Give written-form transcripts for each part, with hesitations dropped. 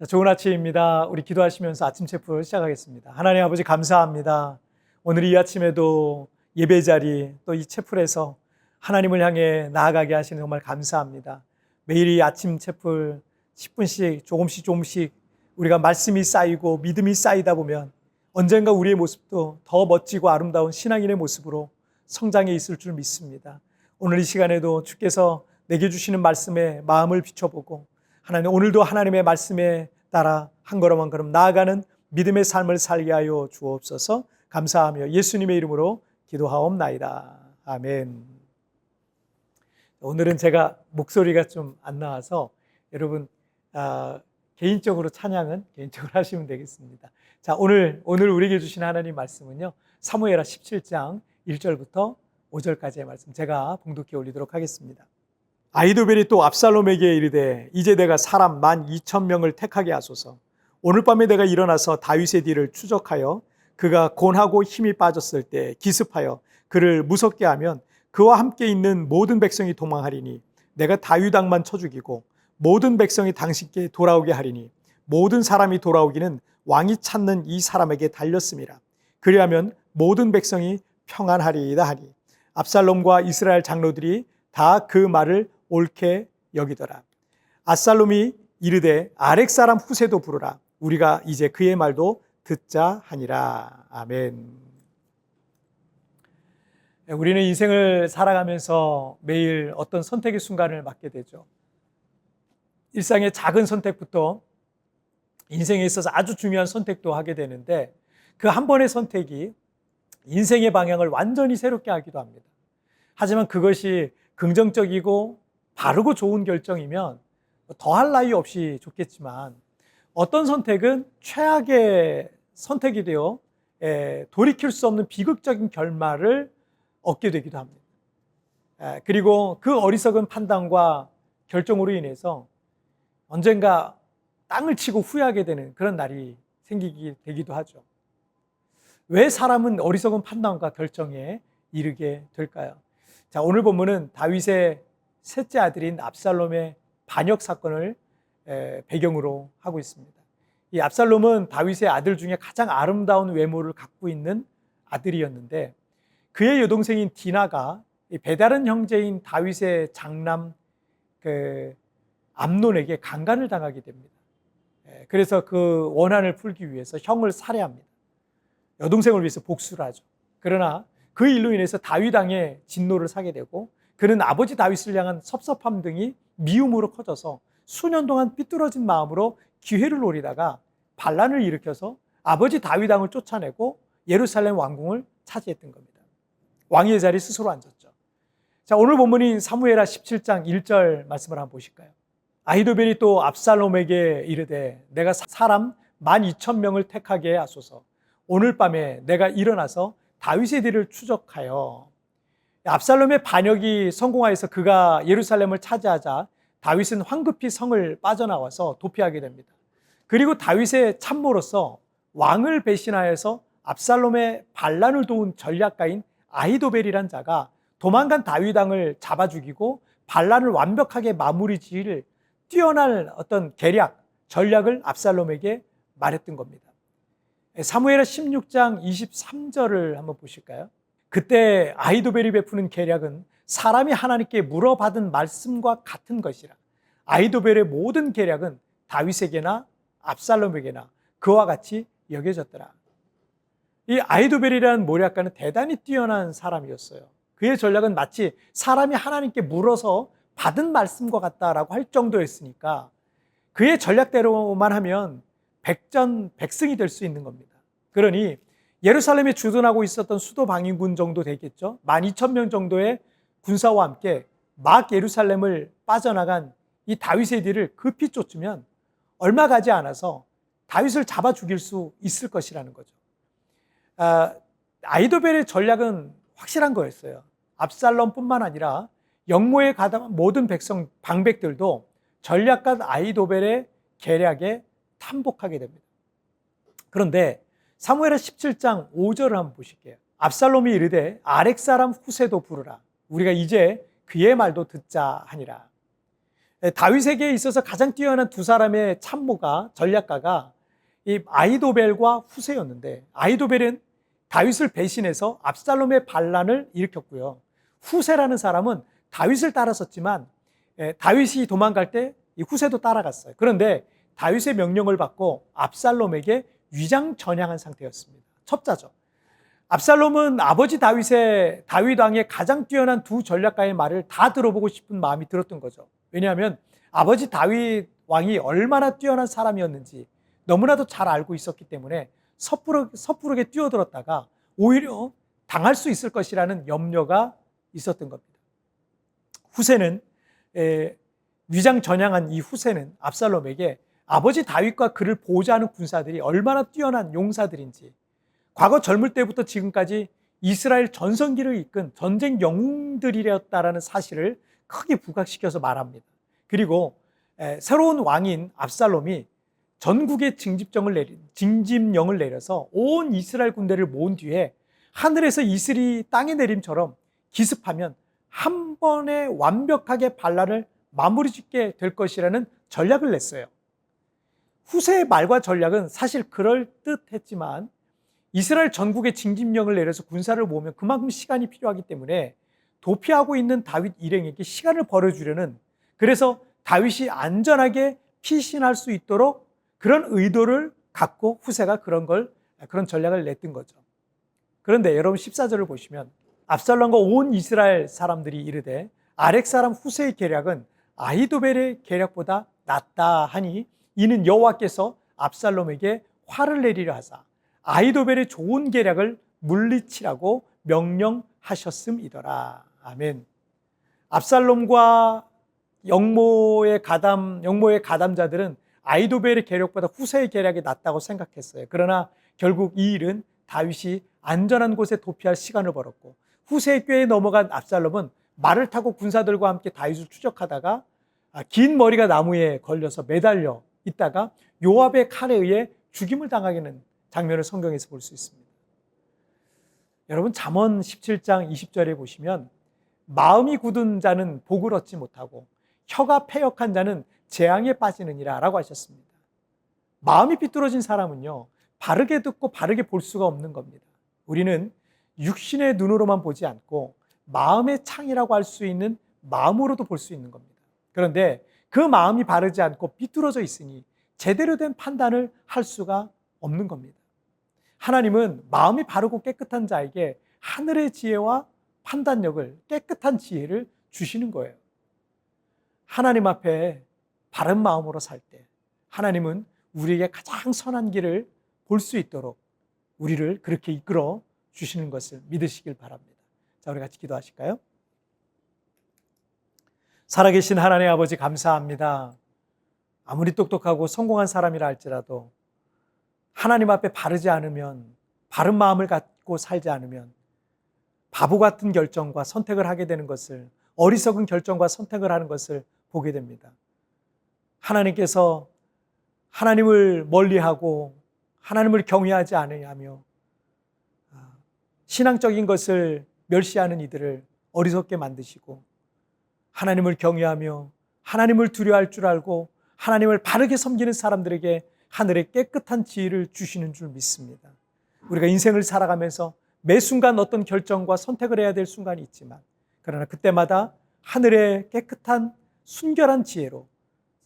좋은 아침입니다. 우리 기도하시면서 아침 체프 시작하겠습니다. 하나님 아버지 감사합니다. 오늘 이 아침에도 예배 자리 또 이 체프에서 하나님을 향해 나아가게 하시는 정말 감사합니다. 매일 이 아침 체프 10분씩 조금씩 우리가 말씀이 쌓이고 믿음이 쌓이다 보면 언젠가 우리의 모습도 더 멋지고 아름다운 신앙인의 모습으로 성장해 있을 줄 믿습니다. 오늘 이 시간에도 주께서 내게 주시는 말씀에 마음을 비춰보고 하나님 오늘도 하나님의 말씀에 따라 한 걸음 한 걸음 나아가는 믿음의 삶을 살게 하여 주옵소서. 감사하며 예수님의 이름으로 기도하옵나이다. 아멘. 오늘은 제가 목소리가 좀 안 나와서 여러분 개인적으로 찬양은 개인적으로 하시면 되겠습니다. 자, 오늘 우리에게 주신 하나님 말씀은요, 사무엘하 17장 1절부터 5절까지의 말씀 제가 봉독해 올리도록 하겠습니다. 아히도벨이 또 압살롬에게 이르되 이제 내가 사람 12,000명을 택하게 하소서. 오늘 밤에 내가 일어나서 다윗의 뒤를 추적하여 그가 곤하고 힘이 빠졌을 때 기습하여 그를 무섭게 하면 그와 함께 있는 모든 백성이 도망하리니 내가 다윗 왕만 쳐 죽이고 모든 백성이 당신께 돌아오게 하리니 모든 사람이 돌아오기는 왕이 찾는 이 사람에게 달렸음이라. 그리하면 모든 백성이 평안하리이다 하니 압살롬과 이스라엘 장로들이 다 그 말을 옳게 여기더라. 압살롬이 이르되 아렉 사람 후세도 부르라. 우리가 이제 그의 말도 듣자 하니라. 아멘. 우리는 인생을 살아가면서 매일 어떤 선택의 순간을 맞게 되죠. 일상의 작은 선택부터 인생에 있어서 아주 중요한 선택도 하게 되는데 그 한 번의 선택이 인생의 방향을 완전히 새롭게 하기도 합니다. 하지만 그것이 긍정적이고 바르고 좋은 결정이면 더할 나위 없이 좋겠지만 어떤 선택은 최악의 선택이 되어 돌이킬 수 없는 비극적인 결말을 얻게 되기도 합니다. 그리고 그 어리석은 판단과 결정으로 인해서 언젠가 땅을 치고 후회하게 되는 그런 날이 되기도 하죠. 왜 사람은 어리석은 판단과 결정에 이르게 될까요? 자, 오늘 본문은 다윗의 셋째 아들인 압살롬의 반역 사건을 배경으로 하고 있습니다. 이 압살롬은 다윗의 아들 중에 가장 아름다운 외모를 갖고 있는 아들이었는데 그의 여동생인 디나가 배다른 형제인 다윗의 장남 암논에게 강간을 당하게 됩니다. 그래서 그 원한을 풀기 위해서 형을 살해합니다. 여동생을 위해서 복수를 하죠. 그러나 그 일로 인해서 다윗 왕의 진노를 사게 되고 그는 아버지 다윗을 향한 섭섭함 등이 미움으로 커져서 수년 동안 삐뚤어진 마음으로 기회를 노리다가 반란을 일으켜서 아버지 다윗 왕을 쫓아내고 예루살렘 왕궁을 차지했던 겁니다. 왕의 자리에 스스로 앉았죠. 자, 오늘 본문인 사무엘하 17장 1절 말씀을 한번 보실까요? 아히도벨이 또 압살롬에게 이르되 내가 사람 12,000명을 택하게 하소서. 오늘 밤에 내가 일어나서 다윗의 뒤를 추적하여. 압살롬의 반역이 성공하여서 그가 예루살렘을 차지하자 다윗은 황급히 성을 빠져나와서 도피하게 됩니다. 그리고 다윗의 참모로서 왕을 배신하여서 압살롬의 반란을 도운 전략가인 아히도벨이란 자가 도망간 다윗 왕을 잡아 죽이고 반란을 완벽하게 마무리 지을 뛰어난 어떤 전략을 압살롬에게 말했던 겁니다. 사무엘하 16장 23절을 한번 보실까요? 그때 아히도벨이 베푸는 계략은 사람이 하나님께 물어받은 말씀과 같은 것이라. 아히도벨의 모든 계략은 다윗에게나 압살롬에게나 그와 같이 여겨졌더라. 이 아히도벨이라는 모략가는 대단히 뛰어난 사람이었어요. 그의 전략은 마치 사람이 하나님께 물어서 받은 말씀과 같다라고 할 정도였으니까 그의 전략대로만 하면 백전백승이 될 수 있는 겁니다. 그러니 예루살렘에 주둔하고 있었던 수도 방위군 정도 되겠죠. 12,000명 정도의 군사와 함께 막 예루살렘을 빠져나간 이 다윗의 뒤를 급히 쫓으면 얼마 가지 않아서 다윗을 잡아 죽일 수 있을 것이라는 거죠. 아히도벨의 전략은 확실한 거였어요. 압살롬뿐만 아니라 영모에 가담한 모든 방백들도 전략가 아히도벨의 계략에 탐복하게 됩니다. 그런데 사무엘하 17장 5절을 한번 보실게요. 압살롬이 이르되 아렉 사람 후세도 부르라. 우리가 이제 그의 말도 듣자 하니라. 다윗에게 있어서 가장 뛰어난 두 사람의 참모가 전략가가 이 아히도벨과 후세였는데, 아히도벨은 다윗을 배신해서 압살롬의 반란을 일으켰고요. 후세라는 사람은 다윗을 따랐었지만 다윗이 도망갈 때 이 후세도 따라갔어요. 그런데 다윗의 명령을 받고 압살롬에게 위장 전향한 상태였습니다. 첩자죠. 압살롬은 아버지 다윗 왕의 가장 뛰어난 두 전략가의 말을 다 들어보고 싶은 마음이 들었던 거죠. 왜냐하면 아버지 다윗 왕이 얼마나 뛰어난 사람이었는지 너무나도 잘 알고 있었기 때문에 섣부르게 뛰어들었다가 오히려 당할 수 있을 것이라는 염려가 있었던 겁니다. 후세는 위장 전향한 이 후세는 압살롬에게 아버지 다윗과 그를 보호하는 군사들이 얼마나 뛰어난 용사들인지, 과거 젊을 때부터 지금까지 이스라엘 전성기를 이끈 전쟁 영웅들이었다라는 사실을 크게 부각시켜서 말합니다. 그리고 새로운 왕인 압살롬이 전국에 징집령을 내려서 온 이스라엘 군대를 모은 뒤에 하늘에서 이슬이 땅에 내림처럼 기습하면 한 번에 완벽하게 반란을 마무리 짓게 될 것이라는 전략을 냈어요. 후세의 말과 전략은 사실 그럴듯했지만 이스라엘 전국에 징집령을 내려서 군사를 모으면 그만큼 시간이 필요하기 때문에 도피하고 있는 다윗 일행에게 시간을 벌어주려는, 그래서 다윗이 안전하게 피신할 수 있도록 그런 의도를 갖고 후세가 그런 전략을 냈던 거죠. 그런데 여러분 14절을 보시면 압살롬과 온 이스라엘 사람들이 이르되 아렉 사람 후세의 계략은 아히도벨의 계략보다 낫다 하니 이는 여호와께서 압살롬에게 화를 내리려 하사 아히도벨의 좋은 계략을 물리치라고 명령하셨음이더라. 아멘. 압살롬과 영모의 가담자들은 아히도벨의 계략보다 후세의 계략이 낫다고 생각했어요. 그러나 결국 이 일은 다윗이 안전한 곳에 도피할 시간을 벌었고, 후세의 꾀에 넘어간 압살롬은 말을 타고 군사들과 함께 다윗을 추적하다가 긴 머리가 나무에 걸려서 매달려 있다가 요압의 칼에 의해 죽임을 당하게 되는 장면을 성경에서 볼 수 있습니다. 여러분 잠언 17장 20절에 보시면 마음이 굳은 자는 복을 얻지 못하고 혀가 패역한 자는 재앙에 빠지느니라 라고 하셨습니다. 마음이 삐뚤어진 사람은요, 바르게 듣고 바르게 볼 수가 없는 겁니다. 우리는 육신의 눈으로만 보지 않고 마음의 창이라고 할 수 있는 마음으로도 볼 수 있는 겁니다. 그런데 그 마음이 바르지 않고 삐뚤어져 있으니 제대로 된 판단을 할 수가 없는 겁니다. 하나님은 마음이 바르고 깨끗한 자에게 하늘의 지혜와 판단력을, 깨끗한 지혜를 주시는 거예요. 하나님 앞에 바른 마음으로 살 때 하나님은 우리에게 가장 선한 길을 볼 수 있도록 우리를 그렇게 이끌어 주시는 것을 믿으시길 바랍니다. 자, 우리 같이 기도하실까요? 살아계신 하나님 아버지 감사합니다. 아무리 똑똑하고 성공한 사람이라 할지라도 하나님 앞에 바르지 않으면, 바른 마음을 갖고 살지 않으면 바보 같은 결정과 선택을 하게 되는 것을, 어리석은 결정과 선택을 하는 것을 보게 됩니다. 하나님께서 하나님을 멀리하고 하나님을 경외하지 않으며 신앙적인 것을 멸시하는 이들을 어리석게 만드시고, 하나님을 경외하며 하나님을 두려워할 줄 알고 하나님을 바르게 섬기는 사람들에게 하늘의 깨끗한 지혜를 주시는 줄 믿습니다. 우리가 인생을 살아가면서 매 순간 어떤 결정과 선택을 해야 될 순간이 있지만, 그러나 그때마다 하늘의 깨끗한 순결한 지혜로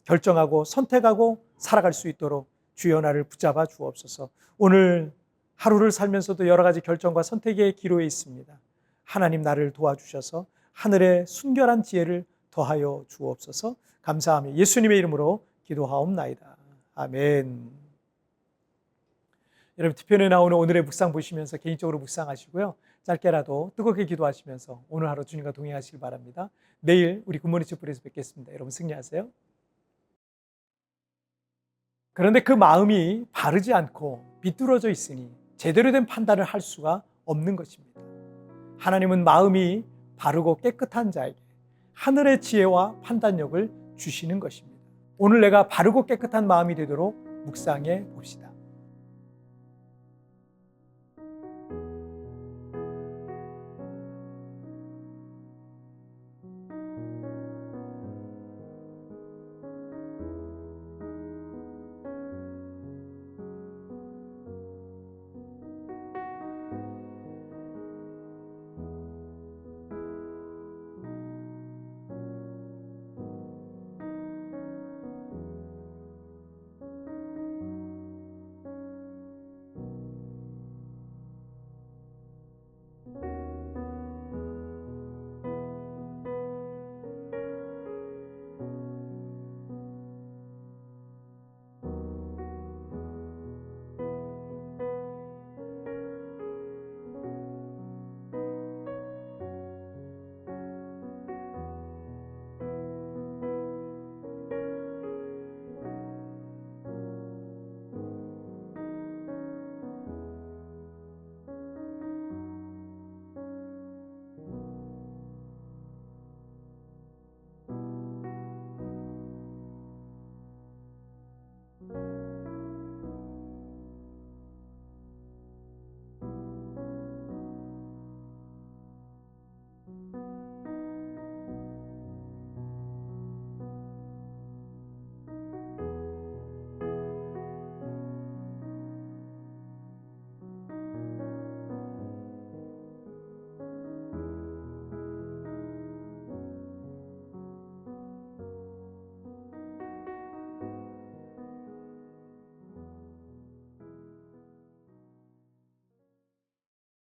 결정하고 선택하고 살아갈 수 있도록 주여 나를 붙잡아 주옵소서. 오늘 하루를 살면서도 여러 가지 결정과 선택의 기로에 있습니다. 하나님 나를 도와주셔서 하늘의 순결한 지혜를 더하여 주옵소서. 감사하며 예수님의 이름으로 기도하옵나이다. 아멘. 여러분 뒤편에 나오는 오늘의 묵상 보시면서 개인적으로 묵상하시고요. 짧게라도 뜨겁게 기도하시면서 오늘 하루 주님과 동행하시길 바랍니다. 내일 우리 굿모닝 촛불에서 뵙겠습니다. 여러분 승리하세요. 그런데 그 마음이 바르지 않고 비뚤어져 있으니 제대로 된 판단을 할 수가 없는 것입니다. 하나님은 마음이 바르고 깨끗한 자에게 하늘의 지혜와 판단력을 주시는 것입니다. 오늘 내가 바르고 깨끗한 마음이 되도록 묵상해 봅시다.